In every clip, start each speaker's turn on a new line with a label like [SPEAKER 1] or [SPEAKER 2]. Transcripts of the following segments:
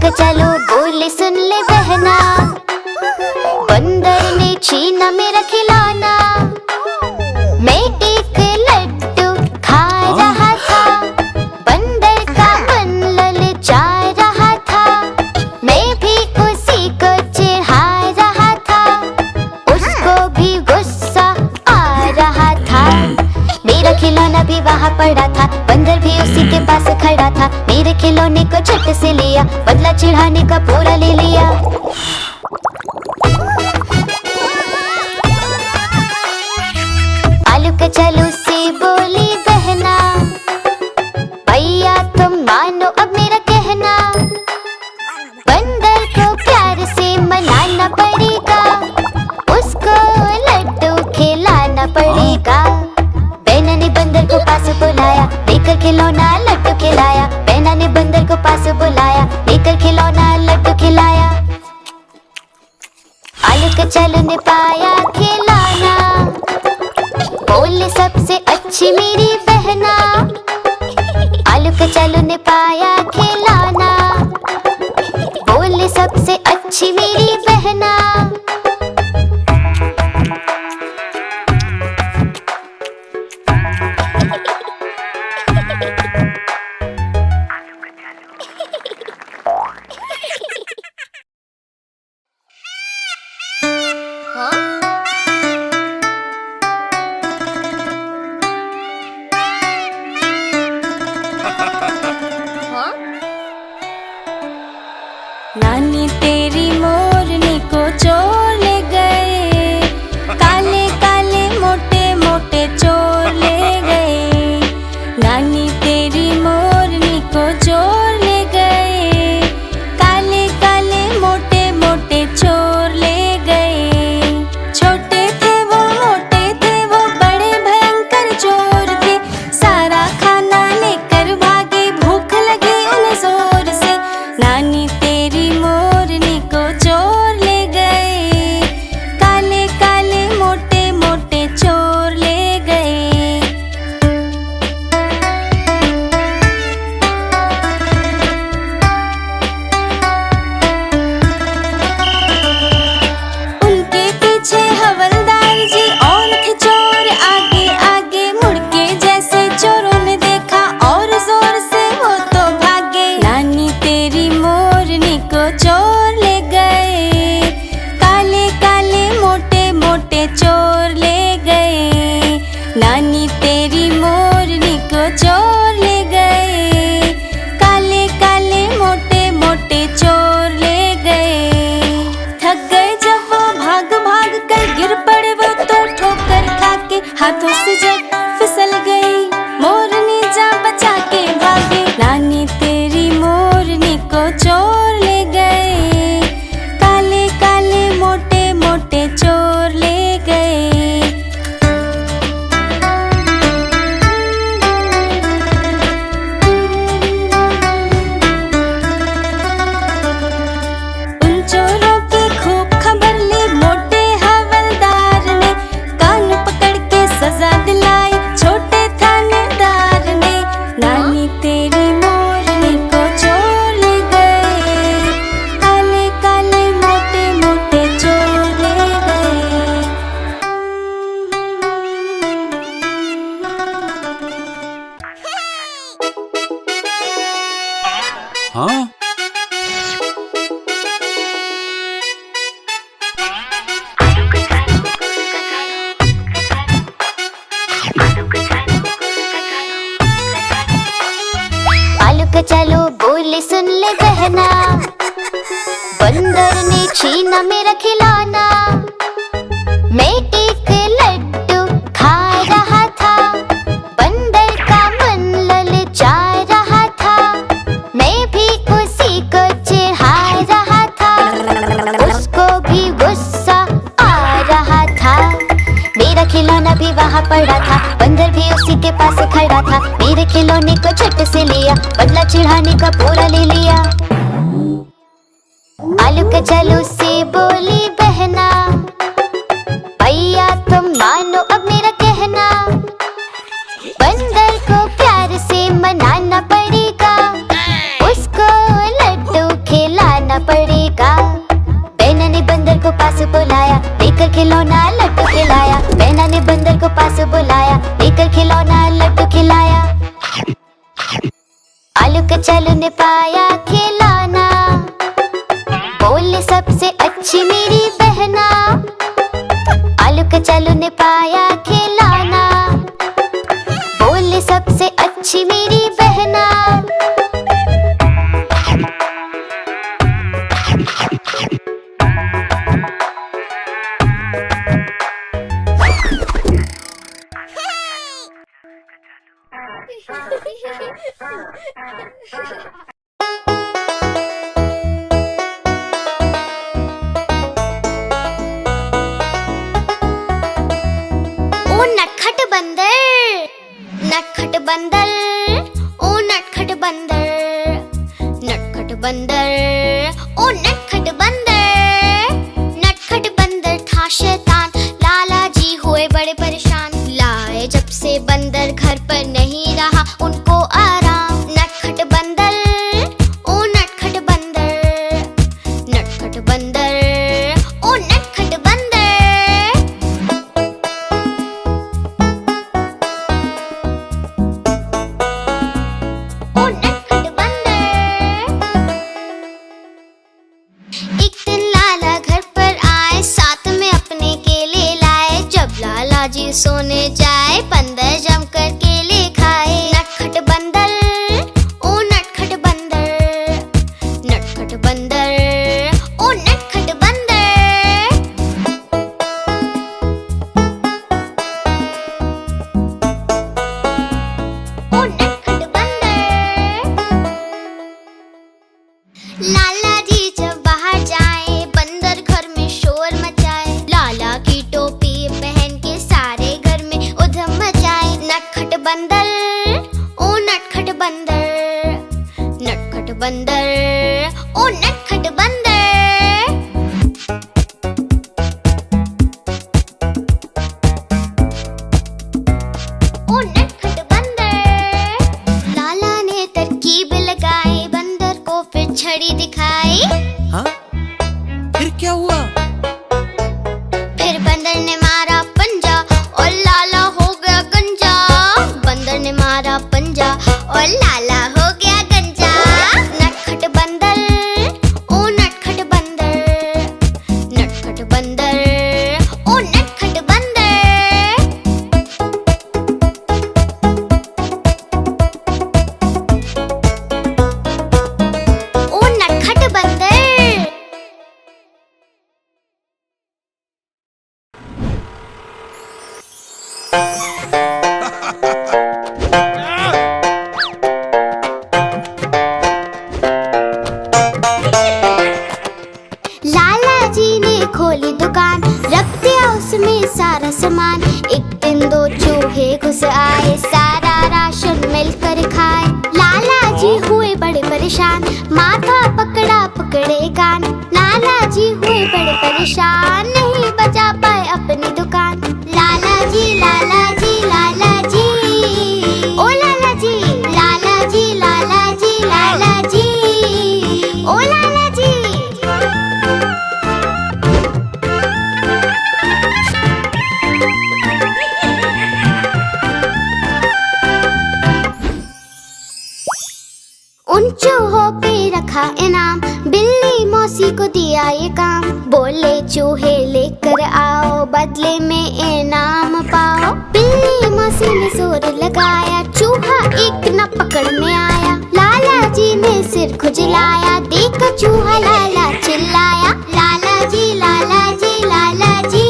[SPEAKER 1] के चलो बोले सुन ले बहना, बंदर ने छीना मेरा खिलौना। मैं एक लड्डू खा रहा था, बंदर का मन ललचा रहा था। मैं भी उसी को चिढ़ा रहा था, उसको भी गुस्सा आ रहा था। मेरा खिलौना भी वहाँ पड़ा था, बंदर भी उसी के पास खड़ा था। मेरे खिलौने को झट से लिया, बदला चिढ़ाने का पूरा ले लिया। आलू के चलू से बोली बहना, भैया तुम मानो अब मेरा कहना। बंदर को प्यार से मनाना पड़ेगा, उसको लड्डू खिलाना पड़ेगा। बहना ने बंदर को पास बुलाया, लेकर खिलौना लड्डू खिलाया। बहना ने बंदर को पास बुलाया, लेकर खिलौना लड्डू खिलाया। आलू के चलू ने पाया खिलौना, बोले सबसे अच्छी मेरी बहना। आलू के चलू ने पाया खिलौना, बोले सबसे अच्छी मेरी बहना।
[SPEAKER 2] नानी तेरी मोरनी को चोर ले गए, काले काले मोटे मोटे चोर ले गए। नानी तेरी मोरनी को चोर ले गए, काले काले मोटे मोटे चोर ले गए। छोटे थे वो मोटे थे वो बड़े भयंकर चोर थे, सारा खाना लेकर भागे, भूख लगी उन्हें जोर से। नानी तेरी मोरनी को चोर ले गए, काले काले मोटे मोटे चोर ले गए। उनके पीछे हवलदार जी और थे चोर आगे आगे, मुड़ के जैसे चोरों ने देखा और जोर से वो तो भागे। नानी तेरी मोरनी को चोर ले गए, काले काले मोटे मोटे चोर ले गए। नानी तेरी मोरनी को चोर ले गए, काले काले मोटे मोटे चोर ले गए। थक गए जब वो भाग भाग कर, गिर पड़े वो तो ठोकर खा के, हाथों से जब फिसल गई मोरनी जा बचा के भागे। नानी तेरी मोरनी को चोर ले गए, काले काले मोटे मोटे चोर ले गए। उन चोरों की खूब खबर ली मोटे हवलदार ने, कान पकड़ के सजा दिलाई छोटे थानेदार ने। नानी तेरी मोरनी को चोर ले गए, काले काले मोटे मोटे चोर ले गए।
[SPEAKER 3] हाँ?
[SPEAKER 1] आलू के चलो बोले सुन ले बहना, बंदर ने छीना मेरा खिलौना। मैं एक लड्डू खा रहा था, बंदर का मन ललचा रहा था। मैं भी उसी को चिढ़ा रहा था, उसको भी गुस्सा आ रहा था। मेरा खिलौना भी वहाँ पड़ा था, बंदर भी उसी के पास खड़ा था। मेरे खिलौने को झट से लिया, बदला चिढ़ाने का पूरा ले लिया। आलू के चलू से बोली बहना, भैया तुम मानो अब मेरा कहना। बंदर को प्यार से मनाना पड़ेगा, उसको लड्डू खिला खिलौना लड्डू खिलाया। मैना ने बंदर को पास बुलाया, लेकर खिलौना लड्डू खिलाया। आलू कचालू ने पाया खिलौना, बोले सबसे अच्छी मेरी बहना। आलू कचालू ने पाया खिलौना, बोले सबसे अच्छी मेरी बहना। ओ नटखट बंदर, नटखट बंदर, ओ नटखट बंदर, नटखट बंदर, ओ नटखट बंदर। नटखट बंदर था शैतान, लाला जी हुए बड़े परेशान। लाए जब से बंदर घर पर नहीं रहा उनको आराम। नटखट बंदर, ओ नटखट बंदर, नटखट बंदर, ओ नटखट बंदर। ओ नटखट बंदर। एक दिन लाला घर पर आए, साथ में अपने केले लाए। जब लाला जी सोने जाए, बंदर जमकर केले खाए। नटखट बंदर, ओ नटखट बंदर, नटखट बंदर, ओ नटखट बंदर। ओ नटखट बंदर। लाला जी जब बाहर जाए, बंदर घर में शोर मचाए। लाला की टोपी पहन के सारे घर में उधम मचाए। नटखट बंदर, ओ नटखट बंदर, नटखट बंदर, ओ नटखट बंदर। ओ नटखट बंदर। लाला ने तरकीब लगाई, बंदर को फिर छड़ी दिखाई।
[SPEAKER 3] हाँ? फिर क्या हुआ?
[SPEAKER 1] फिर बंदर ने मारा पंजा और लाला हो गया गंजा। बंदर ने मारा पंजा और लाला हो गया गंजा। नटखट बंदर, ओ नटखट बंदर, नटखट बंदर, ओ नटखट बंदर। ओ नटखट बंदर। लाला जी ने खोली दुकान, रख दिया उसमें सारा सामान। एक दिन दो चूहे घुस आए, सारा राशन मिलकर खाए। लाला जी हुए बड़े परेशान, माथा पकड़ा पकड़े कान। लाला जी हुए बड़े परेशान, नहीं बचा पाए अपनी दुकान। लाला जी, लाला जी, लाला जी, ओ लाला जी, लाला जी, लाला जी, लाला जी, ओ लाला जी। उन चूहों पे रखा इनाम, बिल्ली मौसी को दिया ये काम। बोले चूहे लेकर आओ, बदले में इनाम पाओ। बिल्ली मौसी ने जोर लगाया, चूहा एक न पकड़ में आया। लाला जी ने सिर खुजलाया, देखा चूहा लाला चिल्लाया। लाला जी, लाला जी, लाला जी,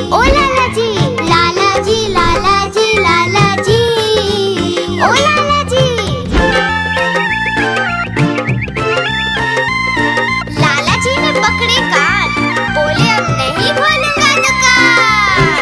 [SPEAKER 1] ओ लाला जी, लाला जी, लाला जी, लाला जी, ओ लाला जी। लाला जी ने पकड़े कान, बोले अब नहीं खोलूंगा दुकान।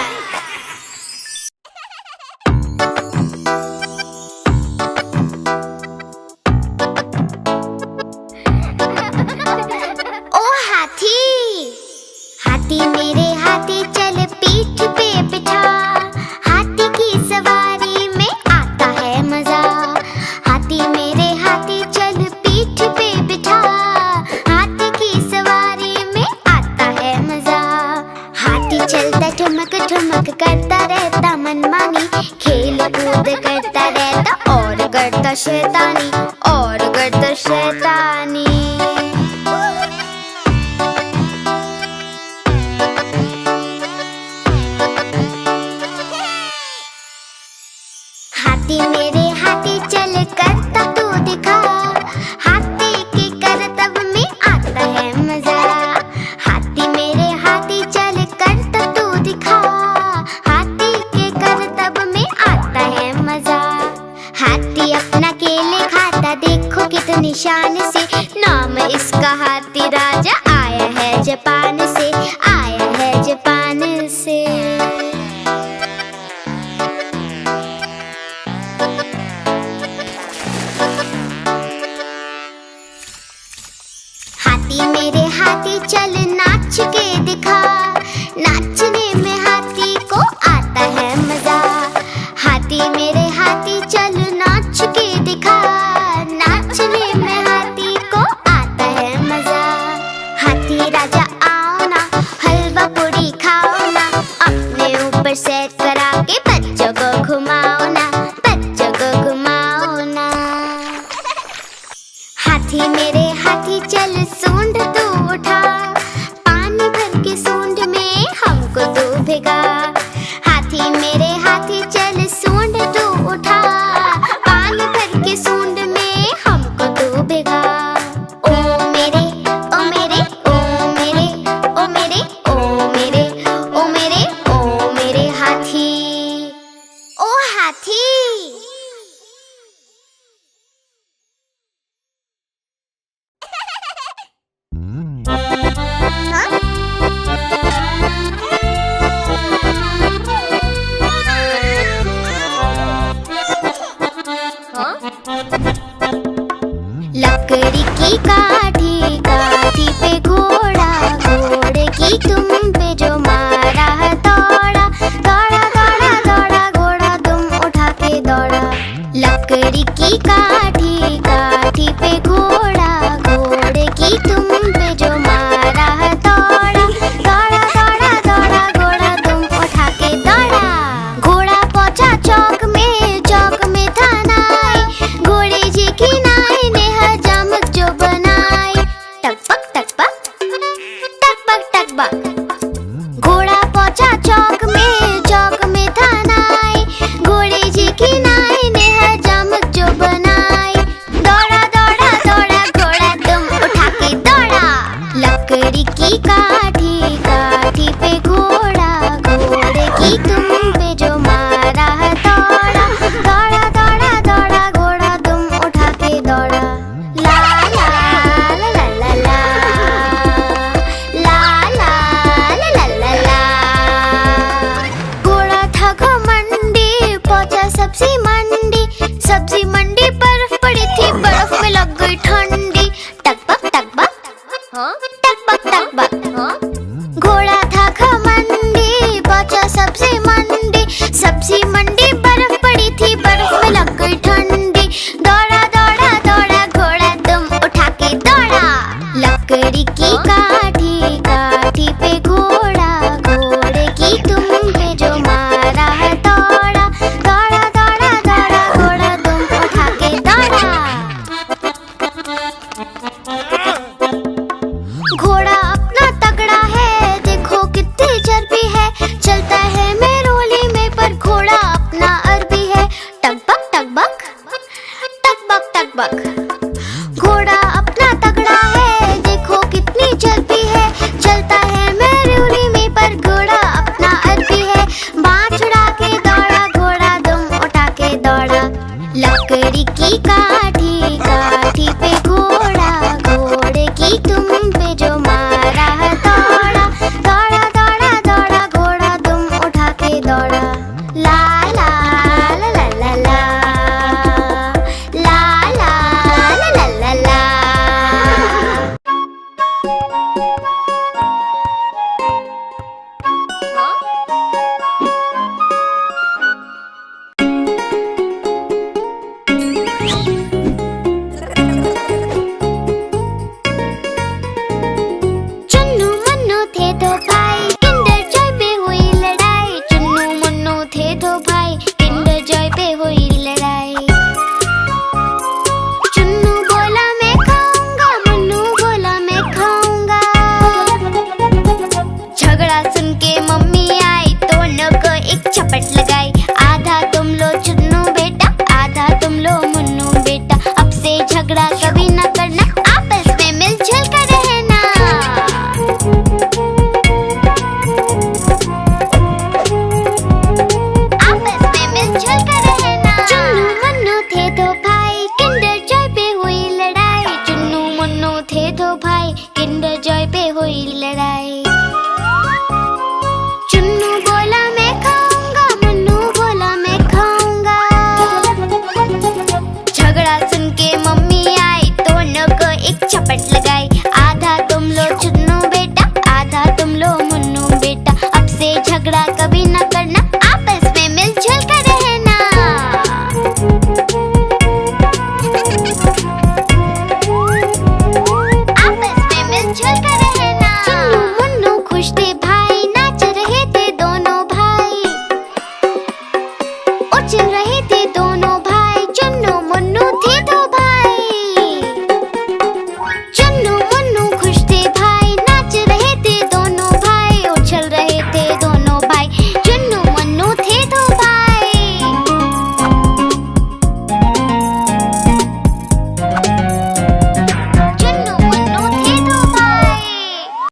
[SPEAKER 1] का शैतानी और गर्दन शैतानी। हाथी मेरे हाथी चल कर तब तू दिखा, हाथी के करतब में आता है मजा। हाथी मेरे हाथी चल कर तब तू दिखा, हाथी के करतब में आता है मजा। हाथी अपना केले खाता देखो कितनी शान से, नाम इसका हाथी राजा, आया है जापान से, आया है जापान से। हाथी मेरे हाथी चल नाच के दिखा, नाचने में हाथी को आता है मजा। हाथी मेरे हाथी चल नाच के दिखा, नाचने में हाथी को आता है मजा। हाथी राजा आओ ना, हलवा पूरी खाओ ना, अपने ऊपर सेट करा के बच्चों को घुमाओ ना, बच्चों को घुमाओ ना। हाथी मेरे हाथी चल सूंड तू उठा, पानी भर के सूंड में हमको तू भिगा। हाथी मेरे हाथी चल सूंड तू उठा, पानी भर के सूंड में हमको तू भिगा। ओ मेरे ओ मेरे ओ मेरे ओ मेरे ओ मेरे ओ मेरे ओ मेरे हाथी, ओ हाथी। लकड़ी की काठी, काठी पे घोड़ा, घोड़े की तुम पे जो